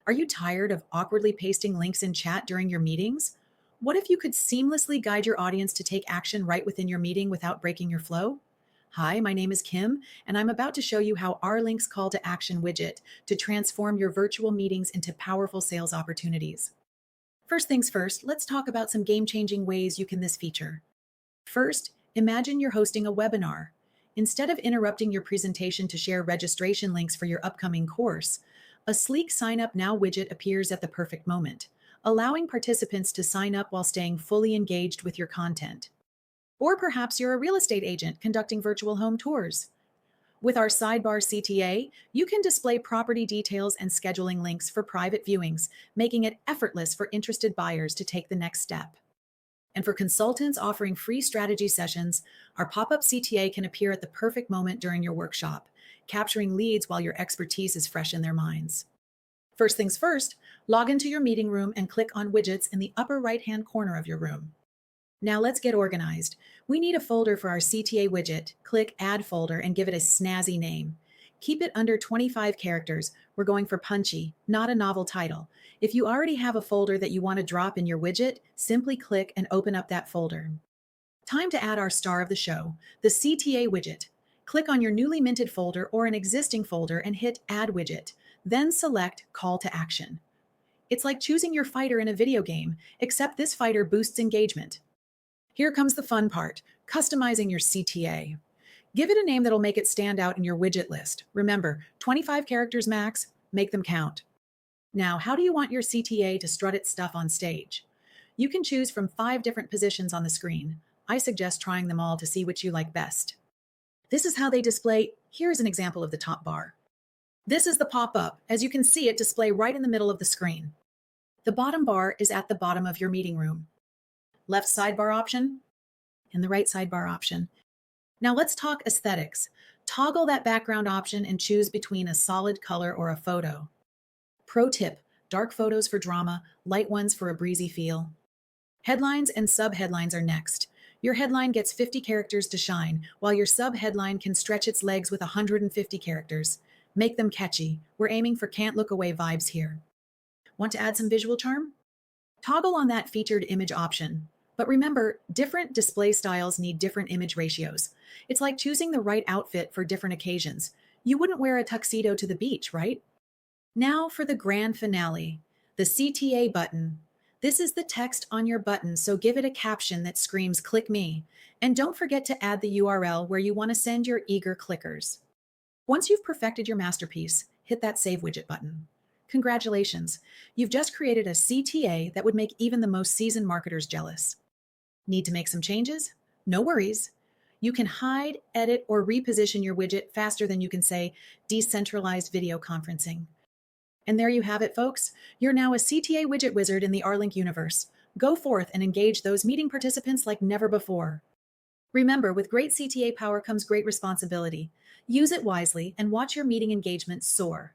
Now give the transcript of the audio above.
Are you tired of awkwardly pasting links in chat during your meetings? What if you could seamlessly guide your audience to take action right within your meeting without breaking your flow? Hi, my name is Kim, and I'm about to show you how our links call to action widget to transform your virtual meetings into powerful sales opportunities. First things first, let's talk about some game-changing ways you can this feature. First, imagine you're hosting a webinar. Instead of interrupting your presentation to share registration links for your upcoming course, a sleek Sign Up Now widget appears at the perfect moment, allowing participants to sign up while staying fully engaged with your content. Or perhaps you're a real estate agent conducting virtual home tours. With our sidebar CTA, you can display property details and scheduling links for private viewings, making it effortless for interested buyers to take the next step. And for consultants offering free strategy sessions, our pop-up CTA can appear at the perfect moment during your workshop, capturing leads while your expertise is fresh in their minds. First things first, log into your meeting room and click on widgets in the upper right-hand corner of your room. Now let's get organized. We need a folder for our CTA widget. Click Add Folder and give it a snazzy name. Keep it under 25 characters. We're going for punchy, not a novel title. If you already have a folder that you want to drop in your widget, simply click and open up that folder. Time to add our star of the show, the CTA widget. Click on your newly minted folder or an existing folder and hit Add Widget. Then select Call to Action. It's like choosing your fighter in a video game, except this fighter boosts engagement. Here comes the fun part, customizing your CTA. Give it a name that'll make it stand out in your widget list. Remember, 25 characters max, make them count. Now, how do you want your CTA to strut its stuff on stage? You can choose from 5 different positions on the screen. I suggest trying them all to see which you like best. This is how they display. Here's an example of the top bar. This is the pop-up. As you can see, it display right in the middle of the screen. The bottom bar is at the bottom of your meeting room. Left sidebar option and the right sidebar option. Now let's talk aesthetics. Toggle that background option and choose between a solid color or a photo. Pro tip, dark photos for drama, light ones for a breezy feel. Headlines and sub-headlines are next. Your headline gets 50 characters to shine, while your sub-headline can stretch its legs with 150 characters. Make them catchy. We're aiming for can't look away vibes here. Want to add some visual charm? Toggle on that featured image option. But remember, different display styles need different image ratios. It's like choosing the right outfit for different occasions. You wouldn't wear a tuxedo to the beach, right? Now for the grand finale, the CTA button. This is the text on your button, so give it a caption that screams "Click me." And don't forget to add the URL where you want to send your eager clickers. Once you've perfected your masterpiece, hit that Save Widget button. Congratulations, you've just created a CTA that would make even the most seasoned marketers jealous. Need to make some changes? No worries. You can hide, edit, or reposition your widget faster than you can say decentralized video conferencing. And there you have it, folks. You're now a CTA widget wizard in the R-Link universe. Go forth and engage those meeting participants like never before. Remember, with great CTA power comes great responsibility. Use it wisely and watch your meeting engagement soar.